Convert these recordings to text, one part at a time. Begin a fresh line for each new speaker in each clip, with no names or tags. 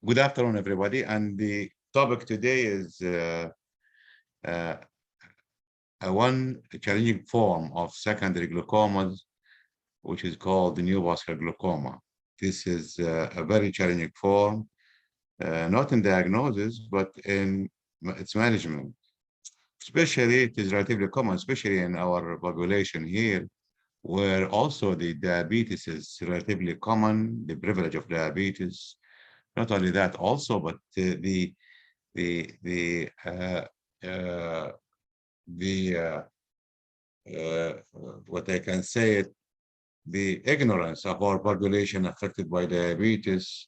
Good afternoon, everybody. And the topic today is uh, one challenging form of secondary glaucomas, which is called the neovascular glaucoma. This is a very challenging form, not in diagnosis, but in its management. Especially, it is relatively common, especially in our population here, where also the diabetes is relatively common, the privilege of diabetes. Not only that, also, but the the what I can say it, the ignorance of our population affected by diabetes.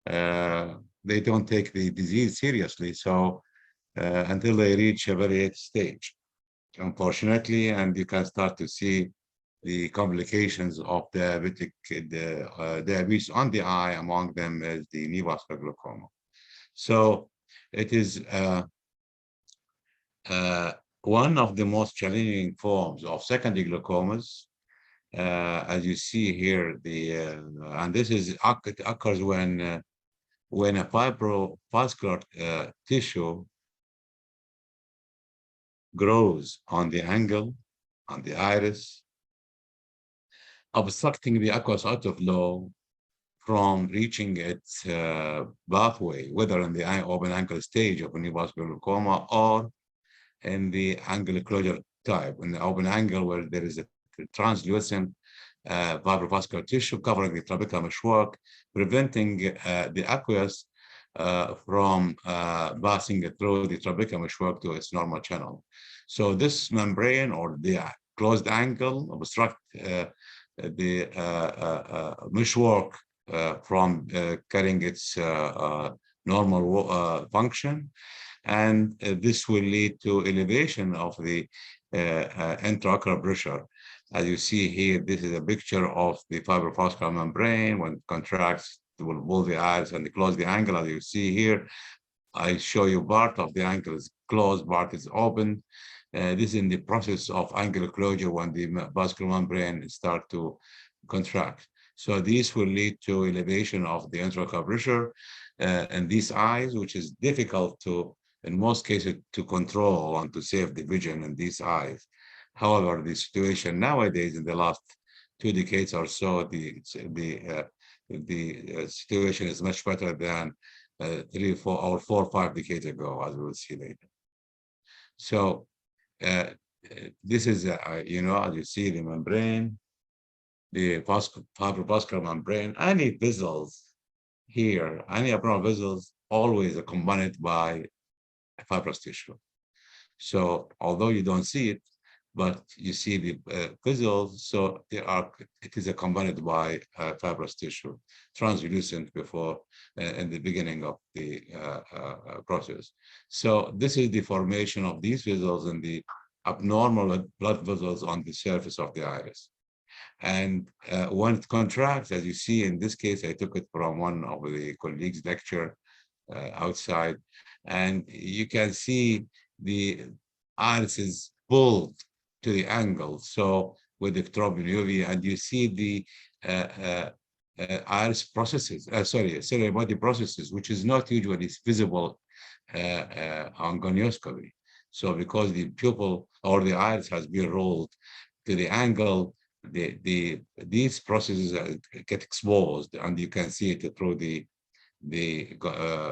They don't take the disease seriously, so until they reach a very late stage, unfortunately, and you can start to see the complications of diabetes on the eye. Among them is the neovascular glaucoma. So it is one of the most challenging forms of secondary glaucomas. As you see here, and this occurs when a fibrovascular tissue grows on the angle, on the iris, obstructing the aqueous outflow from reaching its pathway, whether in the open angle stage of a neovascular glaucoma or in the angle closure type, in the open angle where there is a translucent fibrovascular tissue covering the trabecular meshwork, preventing the aqueous from passing through the trabecular meshwork to its normal channel. So this membrane or the closed angle obstruct the meshwork from carrying its normal function, and this will lead to elevation of the intraocular pressure. As you see here, this is a picture of the fibrovascular membrane when it contracts. It will pull the eyes and close the angle. As you see here, I show you part of the angle is closed, part is open. This is in the process of angular closure when the vascular membrane start to contract. So this will lead to elevation of the intraocular pressure in these eyes, which is difficult to, in most cases, to control and to save the vision in these eyes. However, the situation nowadays, in the last 2 decades or so, the situation is much better than 3, 4, or 4 or 5 decades ago, as we will see later. So this is, you know, as you see, the membrane, the fibrovascular membrane, any vessels here, any abnormal vessels, always accompanied by fibrous tissue. So although you don't see it, but you see the vessels, so it is accompanied by fibrous tissue, translucent before in the beginning of the process. So this is the formation of these vessels and the abnormal blood vessels on the surface of the iris. And when it contracts, as you see in this case, I took it from one of the colleagues' lecture outside, and you can see the iris is pulled to the angle. So with the Trabeculectomy, and you see the iris processes, cellular body processes, which is not usually visible on gonioscopy. So because the pupil or the iris has been rolled to the angle, these processes get exposed, and you can see it through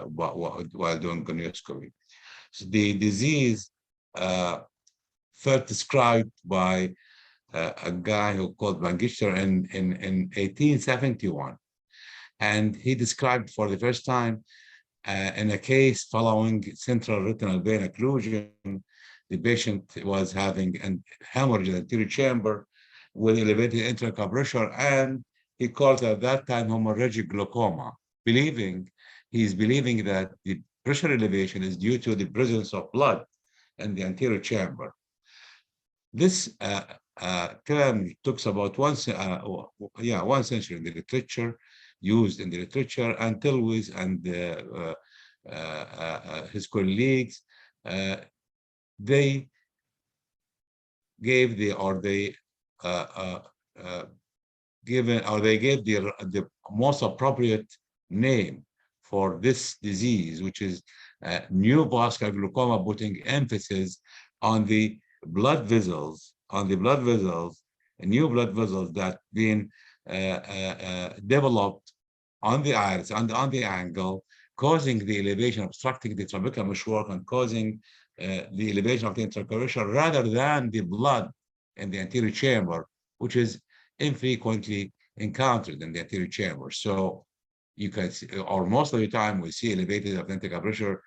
while doing gonioscopy. So the disease first described by a guy who called Mangister in 1871, and he described for the first time in a case following central retinal vein occlusion. The patient was having a hemorrhage in the anterior chamber with elevated intraocular pressure, and he called it at that time hemorrhagic glaucoma, he's believing that the pressure elevation is due to the presence of blood in the anterior chamber. This term talks about one century in the literature, used in the literature, until Lewis and his colleagues, they gave the, or they gave the most appropriate name for this disease, which is neovascular glaucoma, putting emphasis on the blood vessels, new blood vessels that been developed on the iris and on the angle, causing the elevation, obstructing the trabecular meshwork, and causing the elevation of the intercurrential rather than the blood in the anterior chamber, which is infrequently encountered in the anterior chamber. So you can see, or most of the time, we see elevated ventricular pressure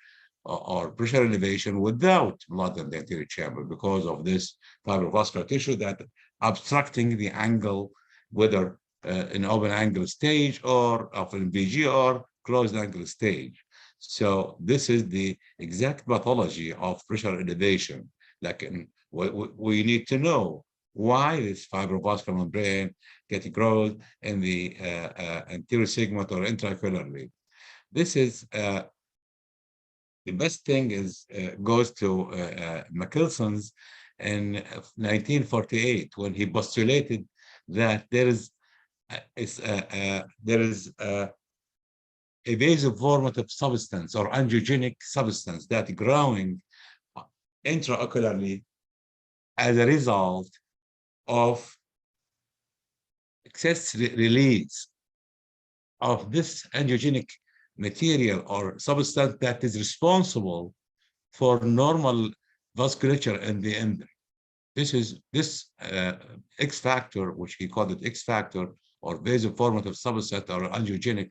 or pressure elevation without blood in the anterior chamber because of this fibrovascular tissue that obstructing the angle, whether in open angle stage or of NVG or closed angle stage. So this is the exact pathology of pressure elevation. Like we need to know why this fibrovascular membrane getting growth in the anterior segment or intraocularly. This is the best thing is goes to Michelsen's in 1948 when he postulated that there is a vasoformative substance or angiogenic substance that growing intraocularly as a result of excess release of this angiogenic material or substance that is responsible for normal vasculature in the embryo. This X factor, which he called it X factor, or vasoformative substance or angiogenic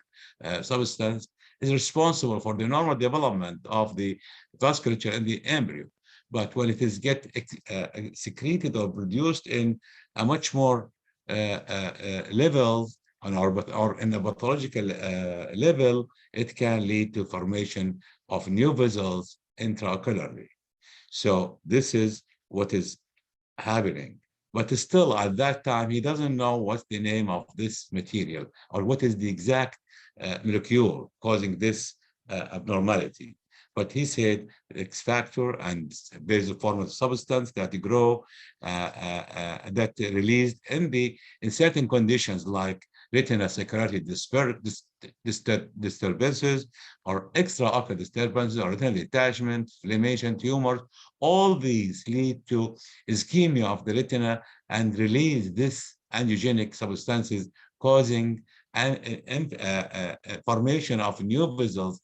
substance, is responsible for the normal development of the vasculature in the embryo. But when it is secreted or produced in a much more levels or in a pathological level, it can lead to formation of new vessels intraocularly. So this is what is happening. But still, at that time, he doesn't know what's the name of this material or what is the exact molecule causing this abnormality. But he said X factor and vasoformative substance that grow, that released in certain conditions like retinal secretory disturbances or extraocular disturbances or retinal detachment, inflammation, tumors. All these lead to ischemia of the retina and release this angiogenic substances, causing formation of new vessels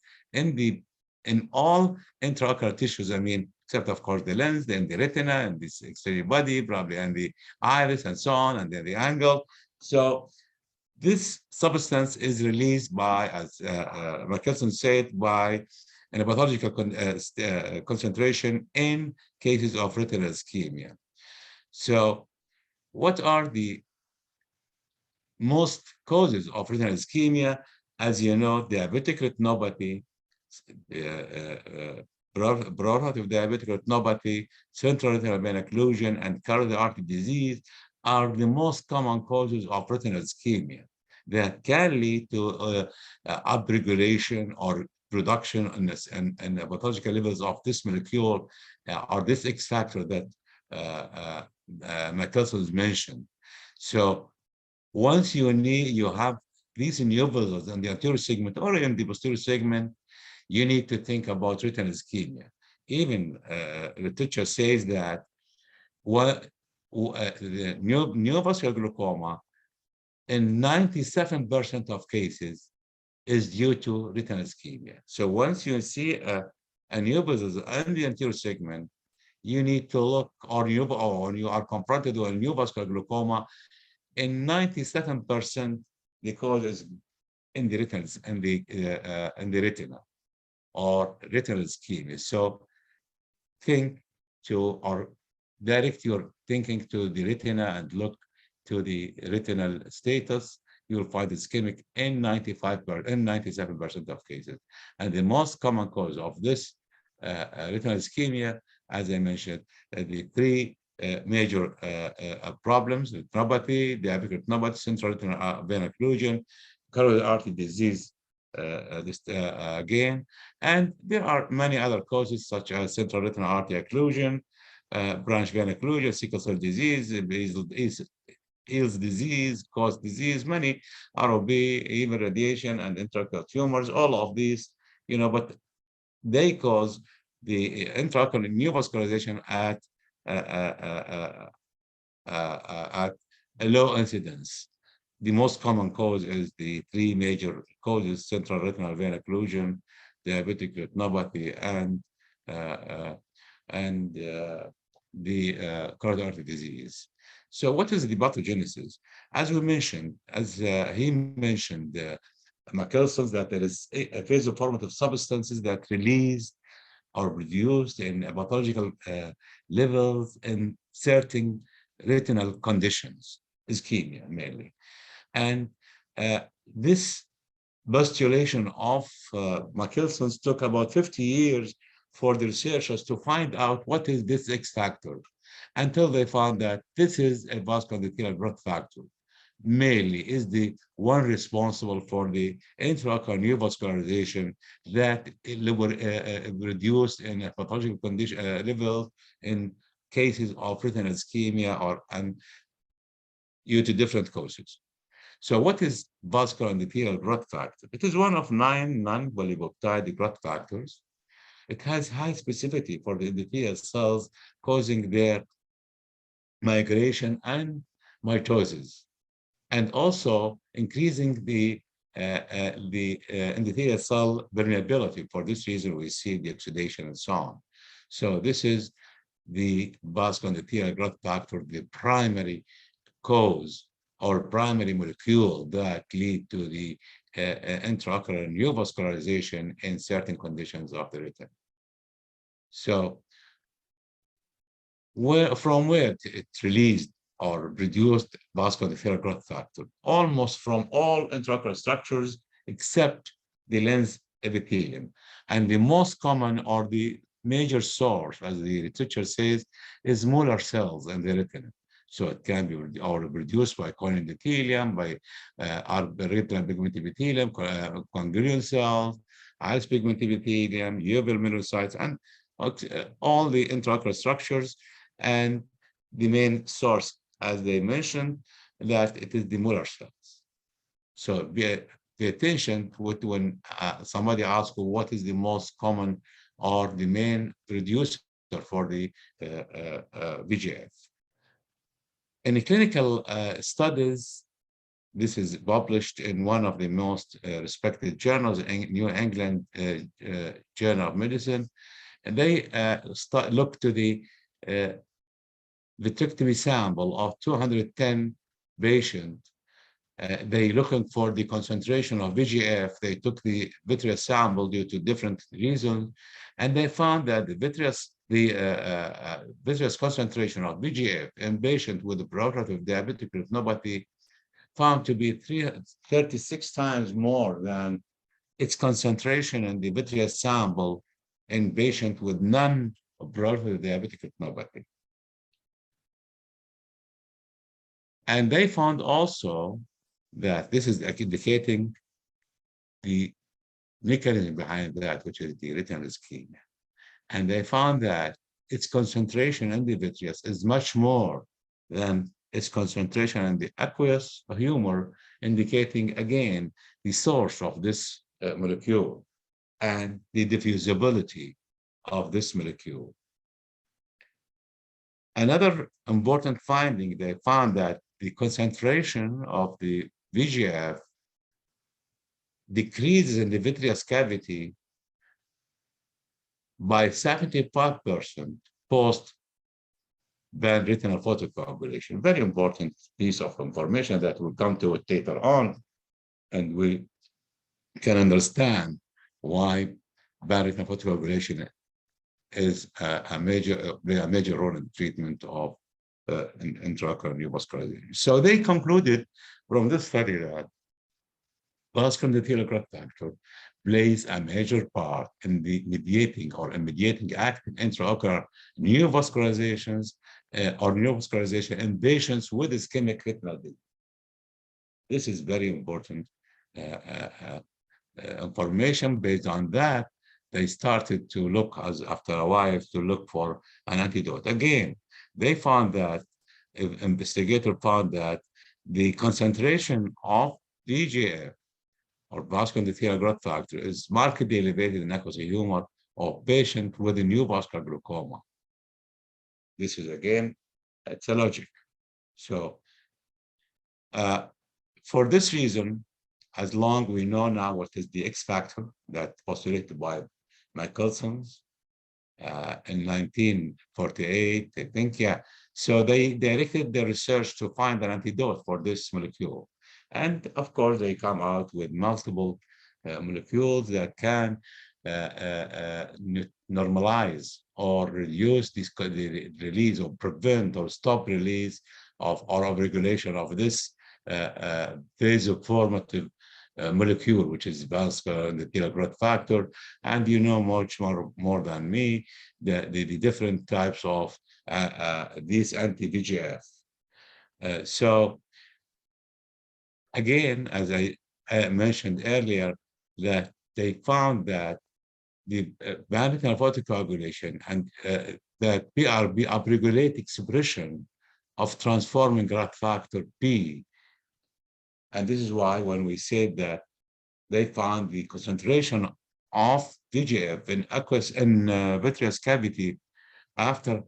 in all intraocular tissues. I mean, except of course the lens, then the retina and this exterior body, probably, and the iris and so on, and then the angle. So this substance is released by, as Michelsen said, by a pathological concentration in cases of retinal ischemia. So what are the most causes of retinal ischemia? As you know, diabetic retinopathy, proliferative diabetic retinopathy, central retinal vein occlusion, and carotid artery disease are the most common causes of retinal ischemia that can lead to upregulation or production in the pathological levels of this molecule or this X factor that Michelsen mentioned. So once you have these new vessels in the anterior segment or in the posterior segment, you need to think about retinal ischemia. Even literature says that the neovascular glaucoma in 97% of cases is due to retinal ischemia. So once you see a new vessel in the anterior segment, you need to look, or you are confronted with a neovascular glaucoma. In 97%, the cause is in the retina or retinal ischemia. So think to, or direct your thinking to the retina and look to the retinal status. You will find ischemic in 97% of cases. And the most common cause of this retinal ischemia, as I mentioned, the three major problems: retinopathy, diabetic retinopathy, central retinal vein occlusion, carotid artery disease, again. And there are many other causes such as central retinal artery occlusion, branch vein occlusion, sickle cell disease, heals disease, cause disease, many ROB, even radiation and intraocular tumors, all of these, but they cause the intraocular neovascularization at a low incidence. The most common cause is the three major causes: central retinal vein occlusion, diabetic retinopathy, and the carotid artery disease. So what is the pathogenesis? As we mentioned, as he mentioned, McKelson's, that there is a vasoformative substances that release or produced in pathological levels in certain retinal conditions, ischemia mainly. And this postulation of McKelson's took about 50 years for the researchers to find out what is this X factor, until they found that this is a vascular endothelial growth factor. Mainly is the one responsible for the intraocular neovascularization that were reduced in a pathological condition level in cases of retinal ischemia and due to different causes. So what is vascular endothelial growth factor? It is one of 9 non-polypeptide growth factors. It has high specificity for the endothelial cells, causing their migration and mitosis, and also increasing the endothelial cell permeability. For this reason, we see the oxidation and so on. So this is the vascular endothelial growth factor, the primary cause or primary molecule that lead to the intraocular neovascularization in certain conditions of the retina. So from where it's released or reduced vascular endothelial growth factor? Almost from all intraocular structures except the lens epithelium. And the most common or the major source, as the literature says, is molar cells in the retina. So it can be reduced by corneal endothelium, by retinal pigment epithelium, ganglion cells, iris pigment epithelium, uveal melanocytes, and all the intraocular structures. And the main source, as they mentioned, that it is the molar cells. So pay attention when somebody asks you what is the most common or the main producer for the VGF. In the clinical studies, this is published in one of the most respected journals, New England Journal of Medicine, and they look to the vitrectomy sample of 210 patients. They looking for the concentration of VGF. They took the vitreous sample due to different reasons, and they found that the vitreous concentration of VGF in patients with proliferative diabetic retinopathy found to be 36 times more than its concentration in the vitreous sample in patients with non-proliferative diabetic retinopathy. And they found also that this is indicating the mechanism behind that, which is the retinal ischemia. And they found that its concentration in the vitreous is much more than its concentration in the aqueous humor, indicating again the source of this molecule and the diffusibility of this molecule. Another important finding, they found that the concentration of the VGF decreases in the vitreous cavity by 75% post PANRETINAL photocoagulation. Very important piece of information that we'll come to it later on, and we can understand why PANRETINAL photocoagulation is a major role in the treatment of intraocular neovascularization. So they concluded from this study that vascular endothelial growth factor plays a major part in the mediating active intraocular neovascularizations or neovascularization in patients with ischemic retinal disease. This is very important information. Based on that, they started to look, after a while, to look for an antidote. Again, they found that, investigator found that the concentration of VEGF or vascular endothelial growth factor is markedly elevated in aqueous humor of patient with a neovascular glaucoma. This is again, it's a logic. So for this reason, as long we know now what is the X factor that postulated by Michelson in 1948, I think, yeah. So they directed their research to find an antidote for this molecule. And of course, they come out with multiple molecules that can normalize or reduce the release or prevent or stop release of or upregulation of this vasoformative molecule, which is vascular endothelial growth factor. And you know much more than me the different types of these anti-VEGF. So again, as I mentioned earlier, that they found that the PANRETINAL photocoagulation and that PRB upregulate expression of transforming growth factor B. And this is why when we said that they found the concentration of VEGF in aqueous in vitreous cavity after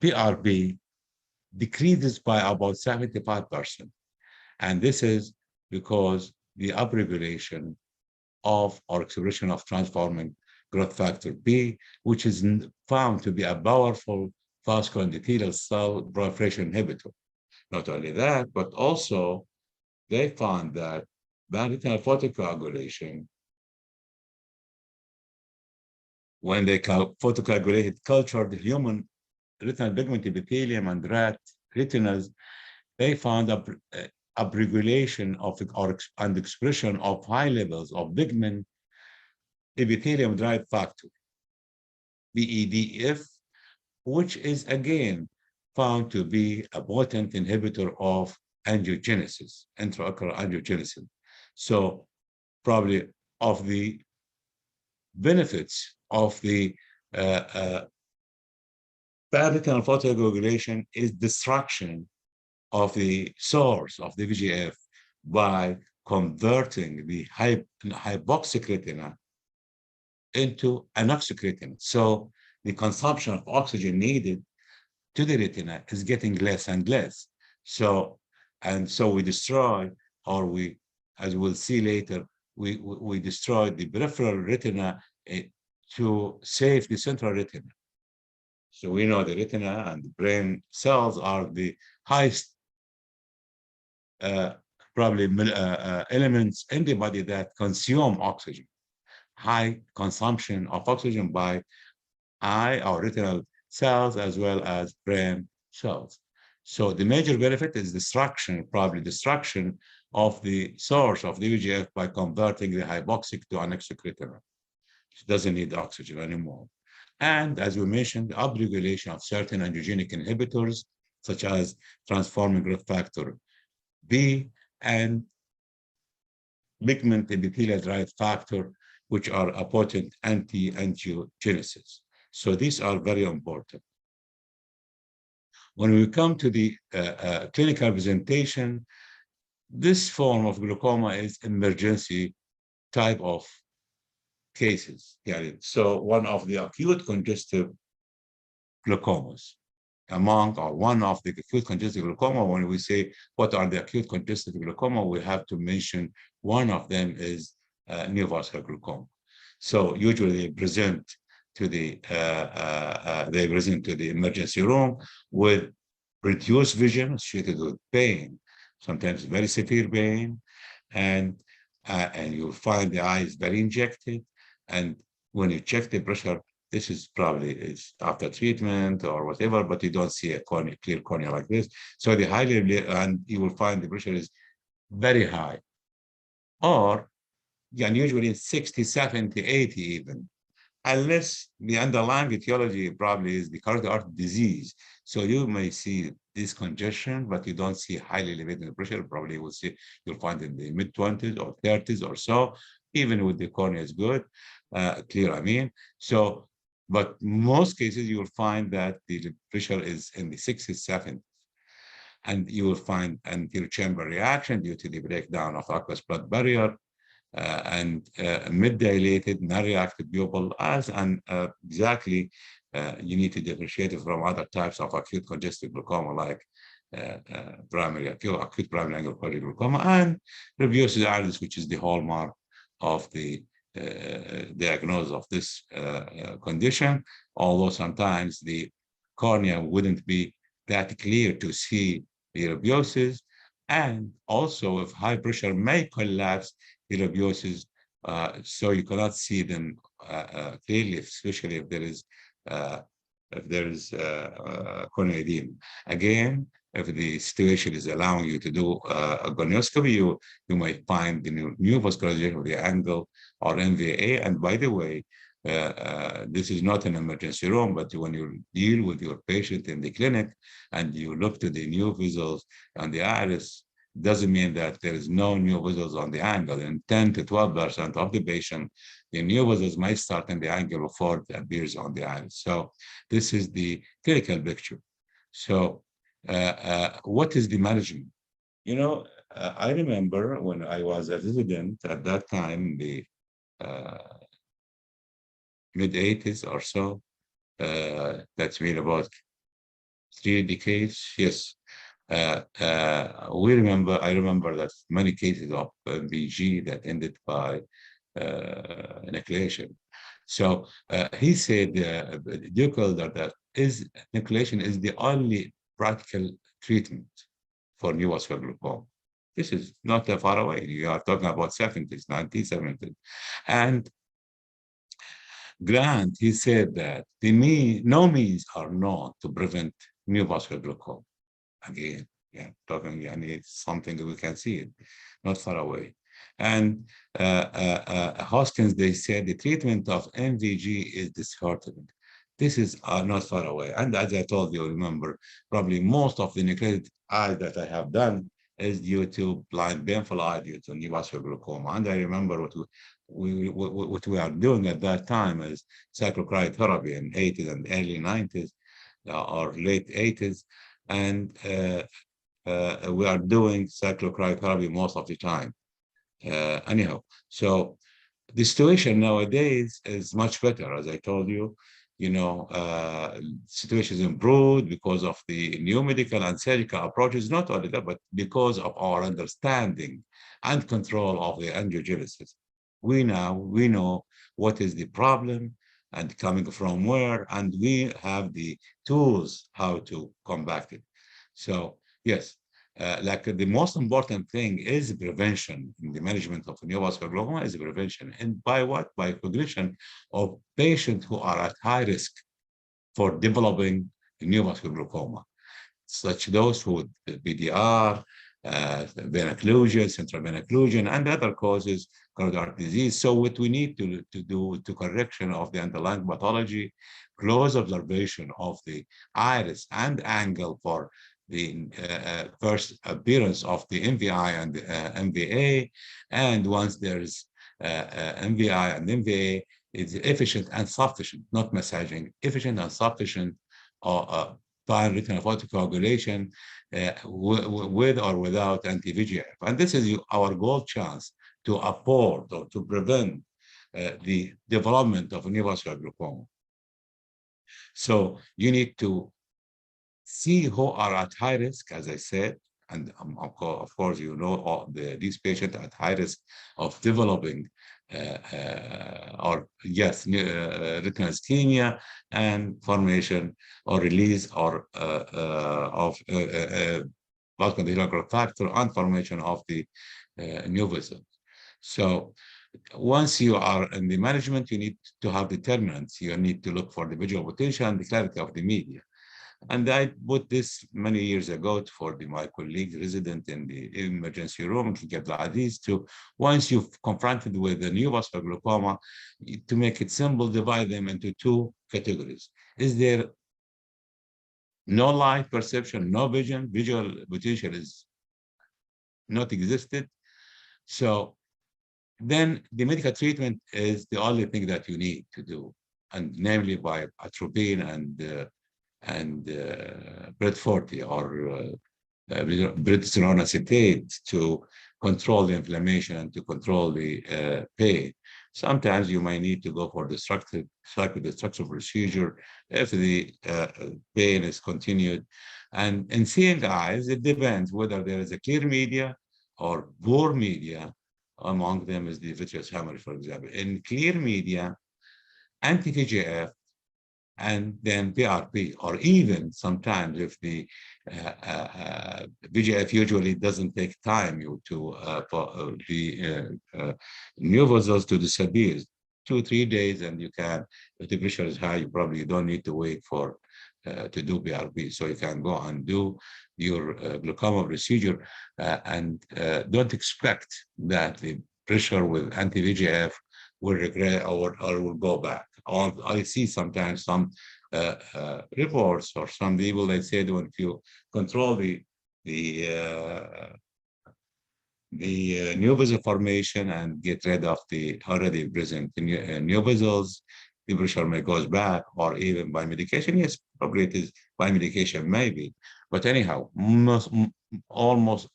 PRB decreases by about 75%. And this is because the upregulation of or expression of transforming growth factor B, which is found to be a powerful vascular endothelial cell proliferation inhibitor. Not only that, but also they found that PANRETINAL photocoagulation, when they photocoagulated cultured human retinal pigment epithelium and rat retinas, they found upregulation of and expression of high levels of pigment epithelium-derived factor, BEDF, which is again found to be a potent inhibitor of angiogenesis, intraocular angiogenesis. So probably of the benefits of the PANRETINAL photocoagulation is destruction of the source of the VEGF by converting the hypoxic retina into anoxic retina. So the consumption of oxygen needed to the retina is getting less and less. So we destroy, or we, as we'll see later, we destroy the peripheral retina to save the central retina. So we know the retina and the brain cells are the highest probably elements in the body that consume oxygen. High consumption of oxygen by eye or retinal cells as well as brain cells. So the major benefit is destruction, probably destruction of the source of the VEGF by converting the hypoxic to anoxic retina. It doesn't need oxygen anymore. And as we mentioned, upregulation of certain angiogenic inhibitors, such as transforming growth factor B and pigment epithelial-derived factor, which are a potent anti-angiogenesis. So these are very important. When we come to the clinical presentation, this form of glaucoma is emergency type of cases. Yeah. So one of the acute congestive glaucomas, among or one of the acute congestive glaucoma, when we say what are the acute congestive glaucoma, we have to mention one of them is neovascular glaucoma. So usually they present to the emergency room with reduced vision associated with pain, sometimes very severe pain, and you'll find the eye is very injected. And when you check the pressure, this is probably after treatment or whatever, but you don't see a cornea, clear cornea like this. So the highly, and you will find the pressure is very high, or and usually 60, 70, 80 even, unless the underlying etiology probably is the carotid artery disease. So you may see this congestion, but you don't see highly elevated pressure. Probably you'll find in the mid-20s or 30s or so, even with the cornea is good, clear, I mean. So, but most cases you will find that the pressure is in the 60s, 70s. and you will find anterior chamber reaction due to the breakdown of aqueous blood barrier, and mid-dilated, non-reactive pupil as an exactly you need to differentiate it from other types of acute congestive glaucoma like acute primary angular glaucoma and reviosus iris, which is the hallmark of the diagnosis of this condition, although sometimes the cornea wouldn't be that clear to see the reviosus, and also if high pressure may collapse the reviosus, so you cannot see them clearly, especially if there is corneal edema. Again, if the situation is allowing you to do a gonioscopy, you might find the new vascularization of the angle or NVA. And by the way, this is not an emergency room, but when you deal with your patient in the clinic and you look to the new visuals on the iris, doesn't mean that there is no new visuals on the angle. In 10 to 12% of the patient, the new visuals might start in the angle before it appears on the iris. So this is the clinical picture. So what is the management? You know, I remember when I was a resident at that time, the mid-80s or so, that's been about 3 decades, yes. I remember that many cases of NVG that ended by enucleation. So he said, that enucleation is the only practical treatment for neovascular glaucoma. This is not that far away. You are talking about 70s, 1970s. And Grant, he said that no means are known to prevent neovascular glaucoma. Again, yeah, talking, and it's something that we can see it, not far away. And Hoskins, they said the treatment of NVG is disheartening. This is not far away. And as I told you, remember, probably most of the neglected eyes that I have done is due to blind painful eye due to neovascular glaucoma. And I remember what we are doing at that time is cyclocryotherapy in 80s and early 90s or late 80s. And we are doing cyclocryotherapy most of the time. Anyhow, so the situation nowadays is much better, as I told you. You know, situation is improved because of the new medical and surgical approaches, not only that, but because of our understanding and control of the angiogenesis. We know what is the problem and coming from where, and we have the tools how to combat it. So yes, like the most important thing is prevention in the management of neovascular glaucoma is prevention. And by what? By recognition of patients who are at high risk for developing neovascular glaucoma, such those who BDR, vein occlusion, central vein occlusion, and other causes, cardiac disease. So what we need to do to correction of the underlying pathology, close observation of the iris and angle for the first appearance of the MVI and MVA, and once there's MVI and MVA, it's efficient and sufficient, not massaging, efficient and sufficient PANRETINAL photocoagulation with or without anti-VEGF. And this is our gold chance to afford or to prevent the development of neovascular glaucoma. So you need to see who are at high risk, as I said, and of course, you know, all these patients at high risk of developing retinal ischemia and formation or release or of blood conditional growth factor and formation of the new vessels. So once you are in the management, you need to have determinants. You need to look for the visual potential and the clarity of the media. And I put this many years ago for my colleague resident in the emergency room, to once you've confronted with the neovascular glaucoma, to make it simple, divide them into 2 categories. Is there no light perception, no vision, visual potential is not existed? So then the medical treatment is the only thing that you need to do, and namely by atropine and Pred 40 or prednisolone acetate to control the inflammation and to control the pain. Sometimes you might need to go for psychodestructive procedure if the pain is continued. And in seeing eyes, it depends whether there is a clear media or poor media. Among them is the vitreous hemorrhage, for example. In clear media, anti-VEGF and then PRP, or even sometimes if the VEGF usually doesn't take time for the neovascular to disappear, 2-3 days, and you can, if the pressure is high, you probably don't need to wait for to do PRP. So you can go and do your glaucoma procedure and don't expect that the pressure with anti-VEGF will regret or will go back. Or I see sometimes some reports or some people they say that if you control the new vessel formation and get rid of the already present new vessels, the pressure may goes back, or even by medication. Yes, probably it is by medication, maybe. But anyhow, almost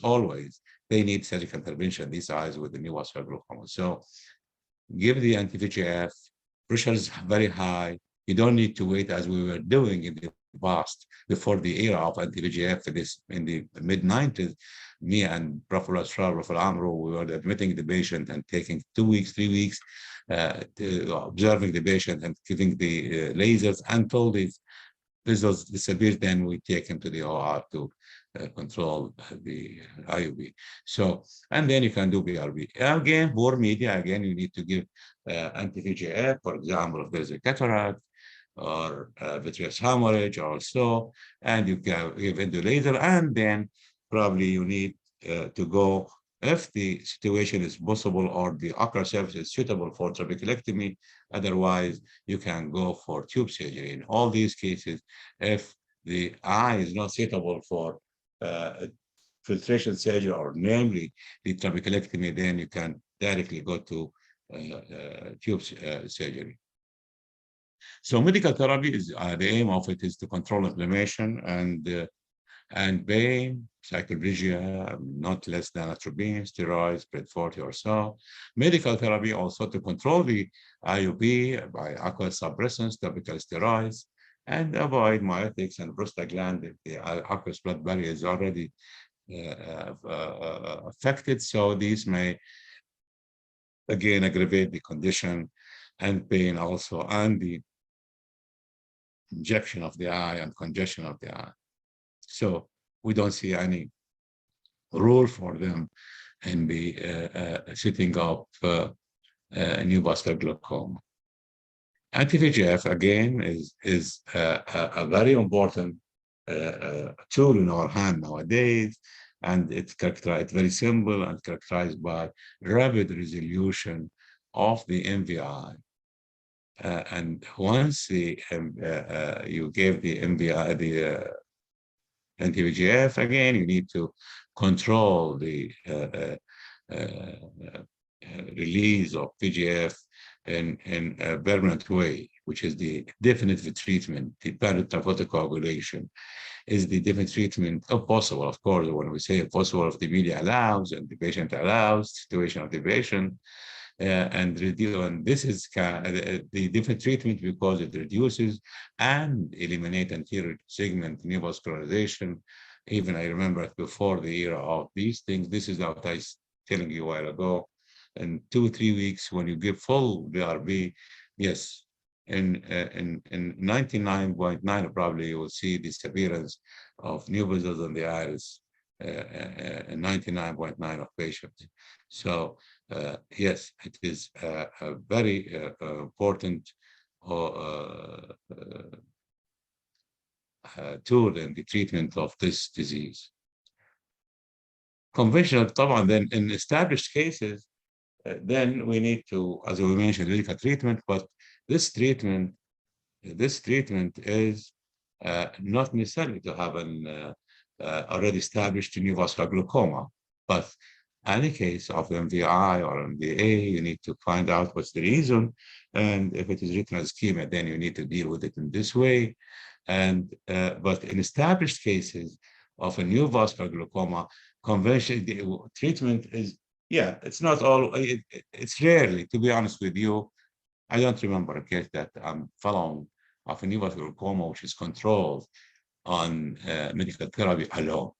always they need surgical intervention. These eyes with the neovascular glaucoma. So give the anti-VEGF. Pressure is very high. You don't need to wait as we were doing in the past before the era of anti-VEGF. In the mid-90s, me and Professor Ashraf, Professor Amro, we were admitting the patient and taking 2 weeks, 3 weeks, observing the patient and giving the lasers until the results disappear. Then we take him to the OR to control the IUB. So, and then you can do PRP. Again, poor media, again, you need to give anti-VEGF, for example, if there's a cataract or vitreous hemorrhage also, and you can give into laser, and then probably you need to go, if the situation is possible or the ocular surface is suitable for trabeculectomy. Otherwise, you can go for tube surgery. In all these cases, if the eye is not suitable for filtration surgery, or namely the trabeculectomy, then you can directly go to tube surgery. So medical therapy is the aim of it is to control inflammation and pain, cycloplegia, not less than atropine, steroids, spread 40 or so. Medical therapy also to control the IUB by aqueous suppressants, topical steroids, and avoid myotics and prostaglandin. The aqueous blood barrier is already affected, so these may again aggravate the condition and pain also, and the injection of the eye and congestion of the eye. So we don't see any role for them in the setting up neovascular glaucoma. Anti-VEGF again is a very important tool in our hand nowadays, and it's characterized very simple and characterized by rapid resolution of the MVI. And once you gave the MVI, the anti-VEGF, again, you need to control the release of VEGF in a permanent way, which is the definitive treatment. The PANRETINAL photocoagulation is the definitive treatment, if possible. Of course, when we say if possible, if the media allows and the patient allows, situation of the patient, and this is the different treatment because it reduces and eliminates anterior segment neovascularization. Even I remember before the era of these things, this is what I was telling you a while ago. In 2-3 weeks, when you give full BRB, yes, in 99.9 probably you will see disappearance of new vessels in the iris in 99.9 of patients. So yes, it is a very important tool in the treatment of this disease. Conventional, طبعا, then in established cases, then we need to, as we mentioned, medical treatment, but this treatment is not necessarily to have an already established neovascular glaucoma, but any case of MVI or MVA, you need to find out what's the reason, and if it is retinal ischemia, then you need to deal with it in this way. And but in established cases of a neovascular glaucoma, conventional treatment is, yeah, it's not all, it's rarely, to be honest with you. I don't remember a case that I'm following of a neovascular glaucoma which is controlled on medical therapy alone.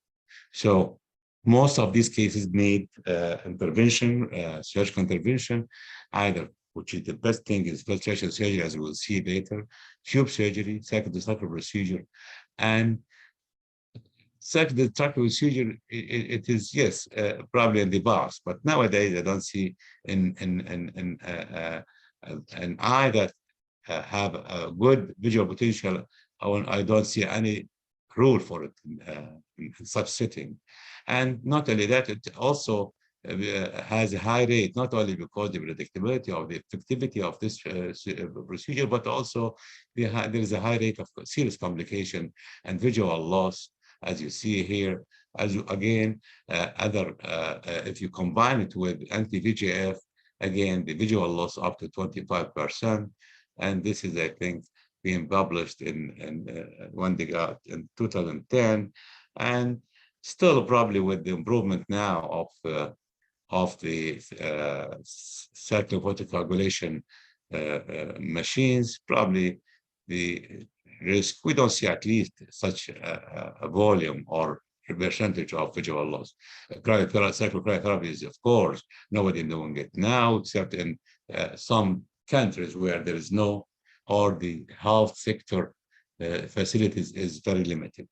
So most of these cases need intervention, surgical intervention, either, which is the best thing is filtration surgery, as we'll see later, tube surgery, sacroiliac procedure, and sacroiliac procedure. It is, yes, probably in the past, but nowadays I don't see an eye that have a good visual potential. I don't see any rule for it in such setting. And not only that, it also has a high rate, not only because the predictability of the effectivity of this procedure, but also there is a high rate of serious complication and visual loss, as you see here. As you, again, if you combine it with anti-VEGF, again, the visual loss up to 25%. And this is, I think, being published when they got in 2010, and still probably with the improvement now of the cyclic photocoagulation machines, probably the risk, we don't see at least such a volume or percentage of visual loss. Cryotherapy is, of course, nobody doing it now, except in some countries where there is no, or the health sector facilities is very limited.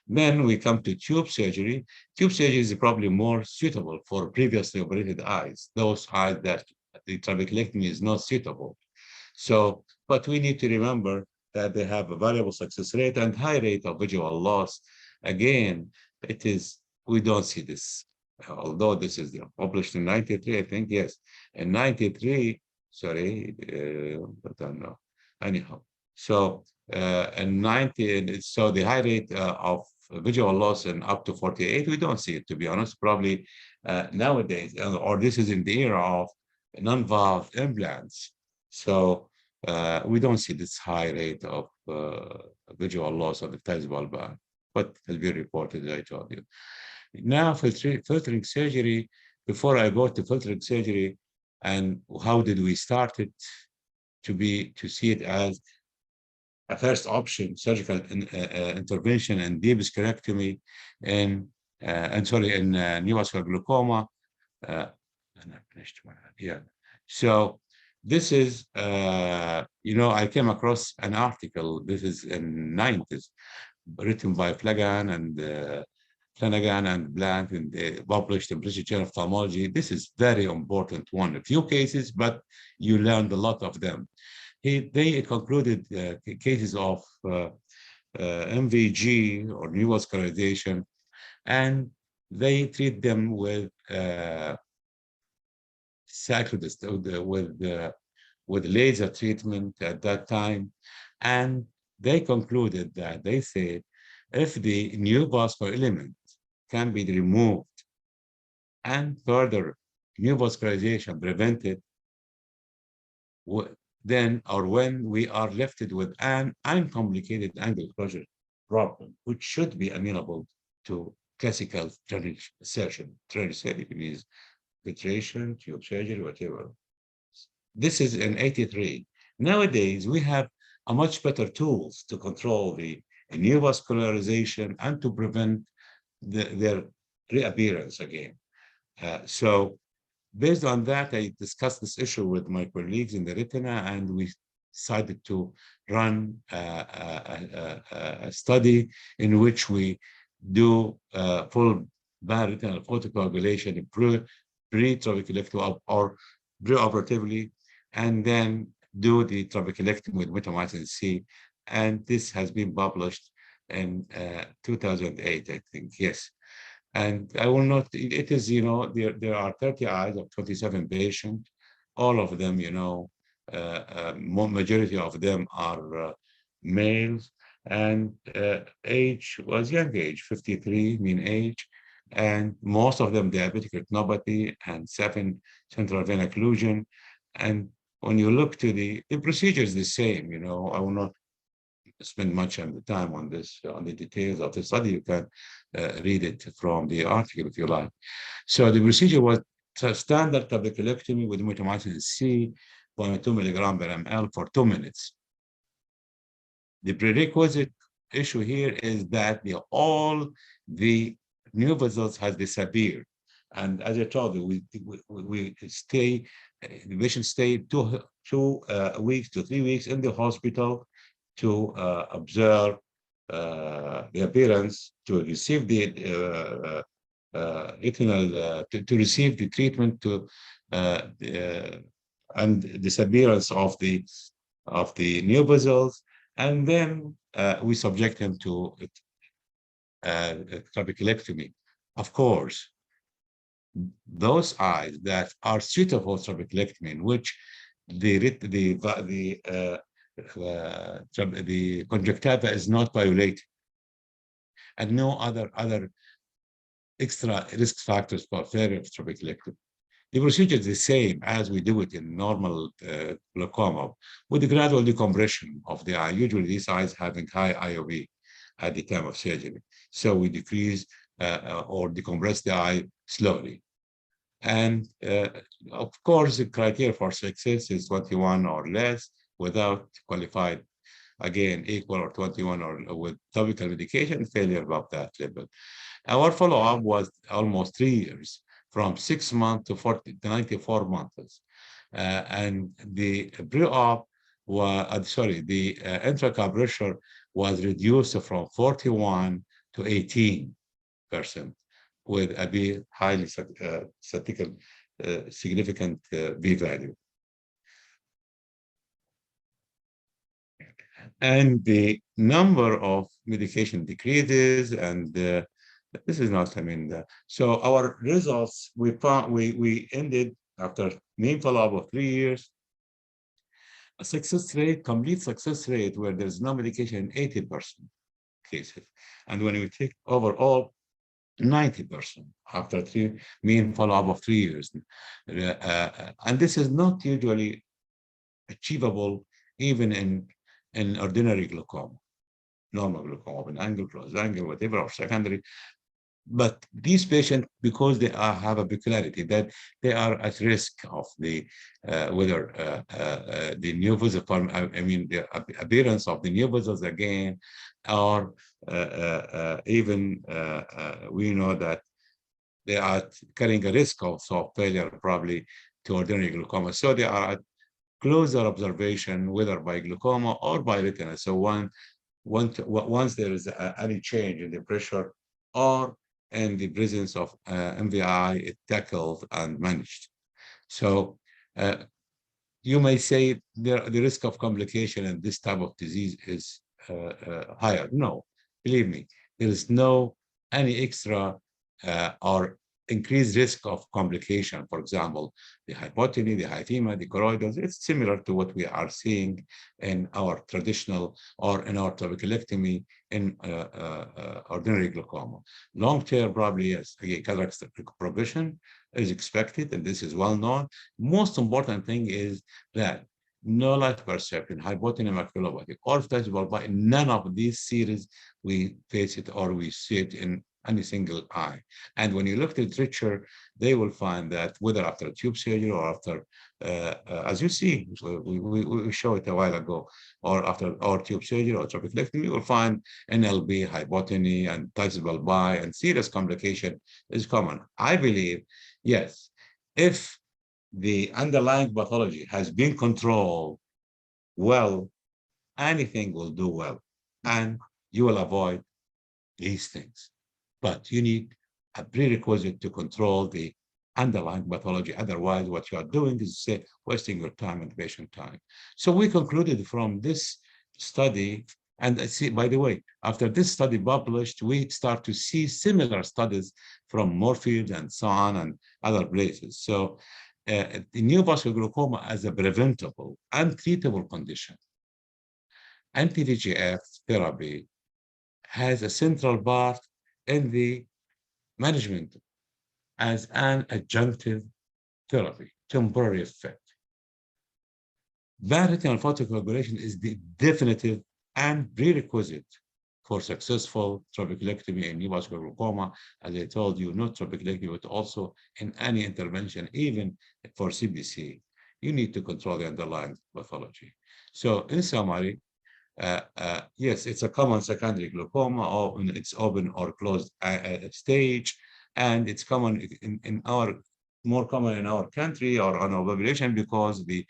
Then we come to tube surgery. Tube surgery is probably more suitable for previously operated eyes, those eyes that the trabeculectomy is not suitable. So, but we need to remember that they have a variable success rate and high rate of visual loss. Again, it is, we don't see this, although this is published in 93, I think, yes. In 93, sorry, I don't know. Anyhow, so in 90, so the high rate of visual loss in up to 48, we don't see it, to be honest. Probably nowadays, or this is in the era of non-valve implants. So we don't see this high rate of visual loss of the bulb, but has been reported, as I told you. Now, filtering surgery, before I go to filtering surgery, and how did we start it? To see it as a first option, surgical intervention and Trabeculectomy in neovascular glaucoma. Yeah. So this is, I came across an article. This is in 90s, written by Flanagan and Blank, and published in British Journal of Ophthalmology. This is very important one. A few cases, but you learned a lot of them. They concluded cases of NVG or neovascularization, and they treat them with with laser treatment at that time, and they concluded that they said if the neovascular element can be removed and further neovascularization prevented, then or when we are left with an uncomplicated angle closure problem, which should be amenable to classical drainage surgery. Drainage surgery means filtration, tube surgery, whatever. This is in 83. Nowadays, we have a much better tools to control the neovascularization and to prevent their reappearance again. So based on that, I discussed this issue with my colleagues in the retina, and we decided to run a study in which we do full PANRETINAL photocoagulation pre-trabeculectomy or preoperatively, and then do the trabeculectomy with mitomycin C. And this has been published in 2008, I think, yes. And I will not, it is, there are 30 eyes of 27 patients. All of them, majority of them are males, and age was young age, 53 mean age, and most of them diabetic retinopathy and 7 central vein occlusion. And when you look to the procedure is the same, I will not spend much of the time on this, on the details of the study. You can read it from the article if you like. So the procedure was standard trabeculectomy with mitomycin C, 0.2 milligram per ml for 2 minutes. The prerequisite issue here is that all the new vessels has disappeared. And as I told you, we stay, the patient stay two weeks to 3 weeks in the hospital to observe the appearance, to receive the to receive the treatment and disappearance of the new vessels, and then we subject him to trabeculectomy. Of course, those eyes that are suitable for trabeculectomy, in which the conjunctiva is not violated, and no other extra risk factors for failure of trabeculectomy. The procedure is the same as we do it in normal glaucoma, with the gradual decompression of the eye. Usually these eyes having high IOP at the time of surgery. So we decrease or decompress the eye slowly. And of course, the criteria for success is 21 or less without qualified, again, equal or 21 or with topical medication, failure above that level. Our follow-up was almost 3 years, from 6 months to 94 months. And the pre-op was, the intraocular pressure was reduced from 41 to 18%, with a highly statistical significant p-value. And the number of medication decreases, and this is not, so our results, we found, we ended after mean follow-up of 3 years, a success rate, complete success rate, where there's no medication in 80% cases. And when we take overall, 90% after mean follow-up of 3 years. And this is not usually achievable even in ordinary glaucoma, normal glaucoma, an angle, closed angle, whatever, or secondary. But these patients, because they have a peculiarity that they are at risk of the whether the new vessel form, the appearance of the new vessels again, or even we know that they are carrying a risk of failure probably to ordinary glaucoma. So they are at closer observation, whether by glaucoma or by retina. So once there is any change in the pressure or in the presence of MVI, it's tackled and managed. So you may say the risk of complication in this type of disease is higher. No, believe me, there is no any extra or increased risk of complication. For example, the hypotony, the hyphema, the choroidals, it's similar to what we are seeing in our traditional or in our trabeculectomy in ordinary glaucoma. Long-term, probably, yes, again, cataract progression is expected, and this is well known. Most important thing is that no light perception, hypotony, maculopathy, or bulbar, none of these series we face it or we see it in any single eye. And when you look at the literature, they will find that whether after a tube surgery or after, as you see, we showed it a while ago, or after our tube surgery or trabeculectomy, you will find NLB, hypotony, and bulbar, and serious complication is common. I believe, yes, if the underlying pathology has been controlled well, anything will do well, and you will avoid these things. But you need a prerequisite to control the underlying pathology. Otherwise, what you are doing is wasting your time and patient time. So we concluded from this study, and see, by the way, after this study published, we start to see similar studies from Moorfield and so on and other places. So the neovascular glaucoma as a preventable and treatable condition, anti-VEGF therapy has a central part in the management as an adjunctive therapy, temporary effect. PANRETINAL photocoagulation is the definitive and prerequisite for successful trabeculectomy and neovascular glaucoma. As I told you, not trabeculectomy, but also in any intervention, even for CBC, you need to control the underlying pathology. So in summary, yes, it's a common secondary glaucoma, or it's open or closed stage, and it's common in our more common in our country or on our population because the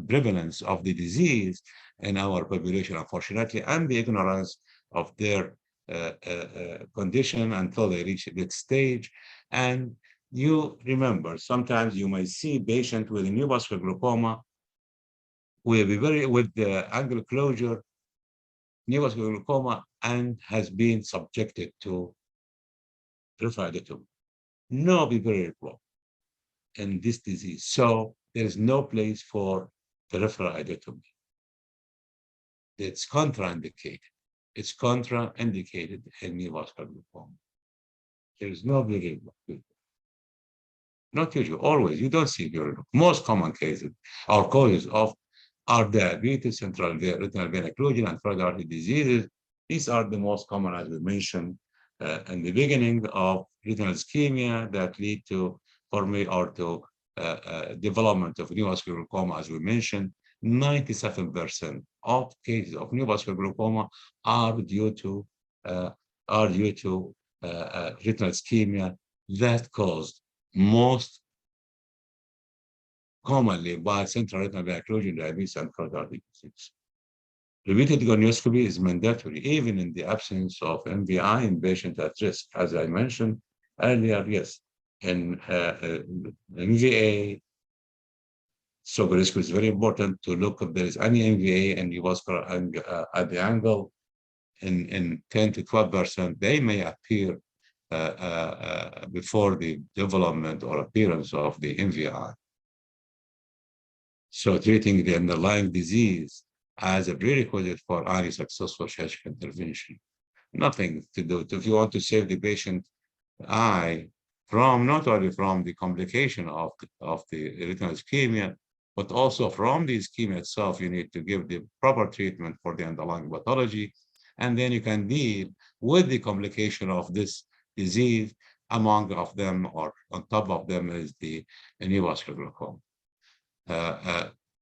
prevalence of the disease in our population, unfortunately, and the ignorance of their condition until they reach that stage. And you remember, sometimes you may see patient with a neovascular glaucoma with the angle closure, neovascular glaucoma, and has been subjected to refractomy. No peripheral block in this disease. So there is no place for peripheral iridotomy. It's contraindicated. It's contraindicated in neovascular glaucoma. There is no peripheral block. Not usually, always. You don't see peripheral block. Most common cases or causes of are diabetes, central retinal vein occlusion, and further artery diseases. These are the most common, as we mentioned in the beginning, of retinal ischemia that lead to formation or to development of neovascular glaucoma, as we mentioned. 97% of cases of neovascular glaucoma are due to retinal ischemia that caused most commonly by central retinal vein occlusion, diabetes, and cardiac artery disease. Repeated gonioscopy is mandatory, even in the absence of MVI in patient at risk. As I mentioned earlier, yes, in MVA, so gonioscopy is very important to look if there is any MVA and neovascular at the angle. In 10 to 12%, they may appear before the development or appearance of the MVI. So treating the underlying disease as a prerequisite for any successful surgical intervention. Nothing to do. If you want to save the patient eye from not only from the complication of the retinal ischemia, but also from the ischemia itself, you need to give the proper treatment for the underlying pathology. And then you can deal with the complication of this disease. Among of them, or on top of them, is the neovascular glaucoma.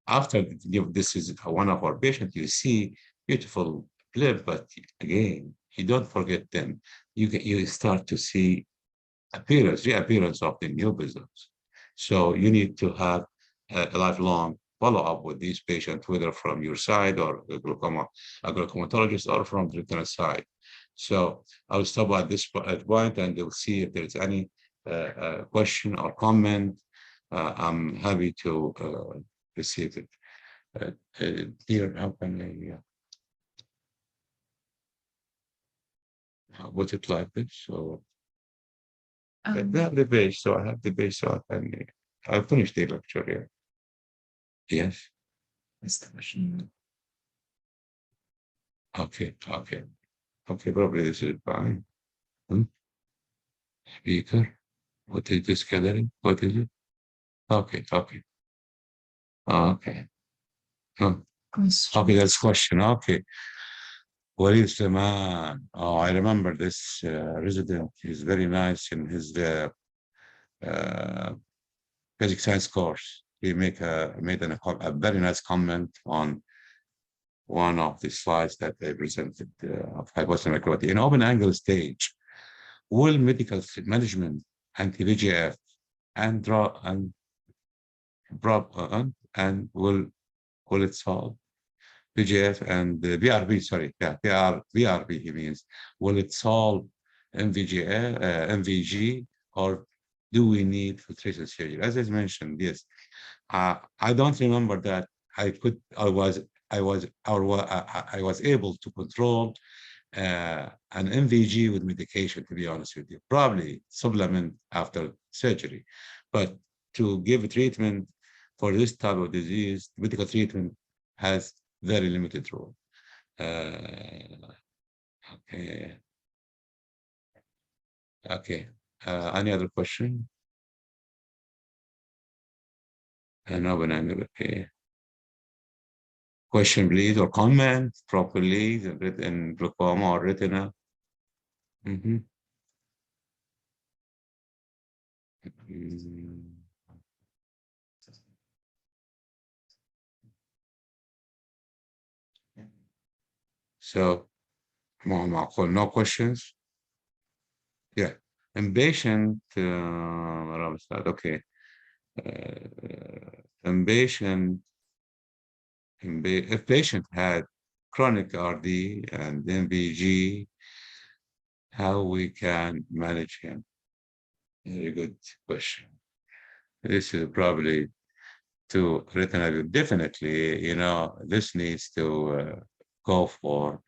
After this is one of our patients, you see beautiful clip, but again, you don't forget them. You start to see reappearance of the new business. So you need to have a lifelong follow-up with these patients, whether from your side or a glaucomatologist or from the retinal side. So I'll stop at this point and we'll see if there's any question or comment. I'm happy to receive it. Here, how can I put it like this? So I have the base, so I have the base, so I'll finish the lecture here. Yes. That's the question. Okay. Probably this is fine. Speaker. What is this gathering? What is it? Okay. Okay. Okay, that's question. Okay. What is the man? Oh, I remember this resident. He's very nice in his basic science course. He made a very nice comment on one of the slides that they presented of hypostenotic activity. In open angle stage, will medical management anti-VEGF and will it solve VEGF and VRB? Sorry, yeah, VRB. He means will it solve NVG, or do we need filtration surgery? As I mentioned, yes. I don't remember that I was able to control an NVG with medication, to be honest with you. Probably supplement after surgery, but to give treatment for this type of disease, medical treatment has very limited role. Okay. Any other question? No, but okay. Question, please, or comment properly in glaucoma or retina. So, no questions? Yeah. Impatient, okay. Impatient, if patient had chronic RD and NVG, how we can manage him? Very good question. This is probably to retinal, definitely, this needs to go for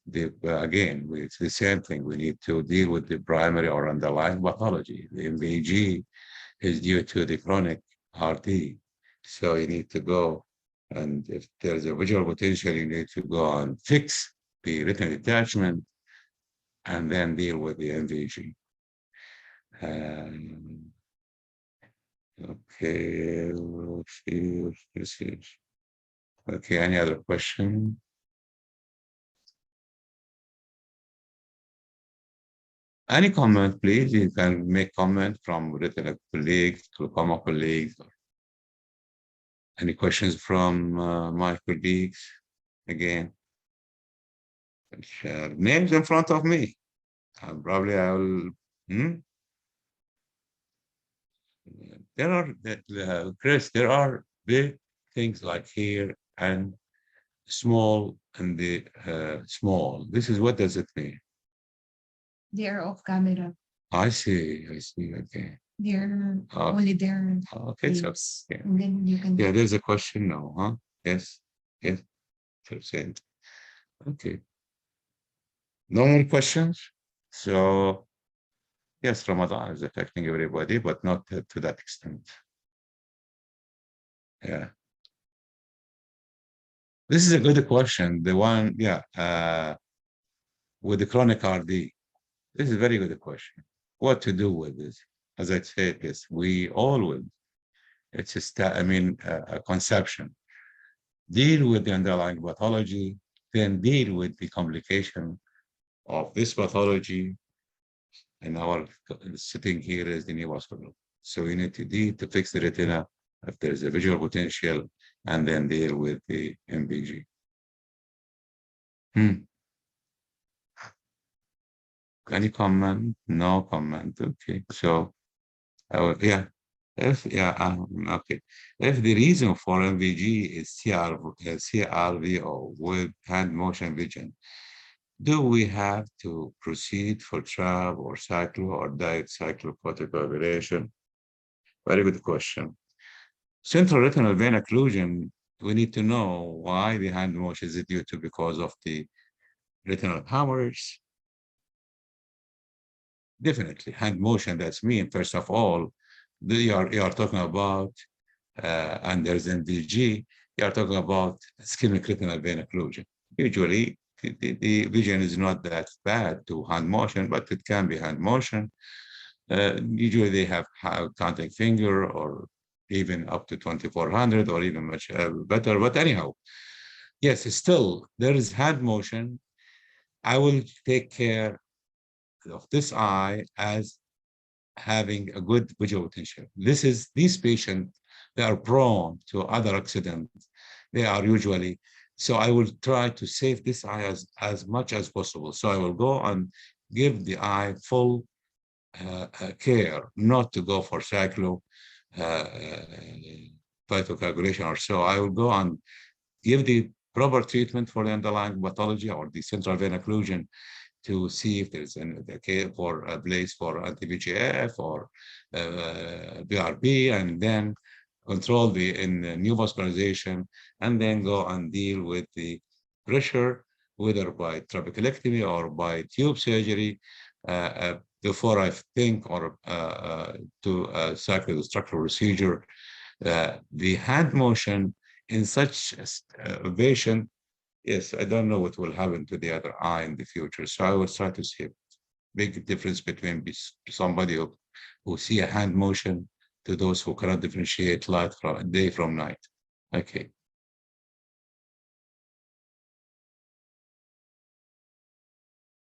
the, again, it's the same thing. We need to deal with the primary or underlying pathology. The NVG is due to the chronic RD. So you need to go, and if there's a visual potential, you need to go and fix the retinal detachment and then deal with the NVG. Okay, let's see what this is. Okay, any other question? Any comment, please? You can make comment from retinal colleagues, glaucoma colleagues. Any questions from my colleagues? Again, names in front of me. Probably I will. There are, Chris, there are big things like here and small and the small. This is, what does it mean?
They're off camera.
I see, okay.
They're only there.
Okay, so, yeah.
And then you can.
Yeah, there's a question now, huh? Yes, yes, okay. No more questions? So, yes, Ramadan is affecting everybody, but not to that extent. Yeah. This is a good question. The one, yeah, with the chronic RD. This is a very good question. What to do with this? As I said, yes, we always, it's a conception. Deal with the underlying pathology, then deal with the complication of this pathology. And our sitting here is the neovascular. So we need to deal to fix the retina if there is a visual potential, and then deal with the NVG. Any comment? No comment. Okay. So, yeah. Okay. If the reason for NVG is CRVO with hand motion vision, do we have to proceed for TRAB or cyclo or diet cyclo photocoagulation? Very good question. Central retinal vein occlusion, we need to know why the hand motion is due to because of the retinal hemorrhage. Definitely, hand motion, that's mean, first of all, you are talking about, and there's NVG, you are talking about ischemic retinal vein occlusion. Usually, the vision is not that bad to hand motion, but it can be hand motion. Usually, they have counting finger or even up to 2400 or even much better. But anyhow, yes, still, there is hand motion. I will take care of this eye as having a good visual potential. These patients, they are prone to other accidents. They are usually, so I will try to save this eye as much as possible. So I will go and give the eye full care, not to go for cyclo phytocoagulation or so. I will go and give the proper treatment for the underlying pathology or the central vein occlusion to see if there's a place for anti-VEGF or BRP, and then control the neovascularization, and then go and deal with the pressure, whether by trabeculectomy or by tube surgery, before I think or to cycle the structural procedure. The hand motion in such a patient, yes, I don't know what will happen to the other eye in the future. So I will try to see a big difference between somebody who see a hand motion to those who cannot differentiate light from day from night. Okay.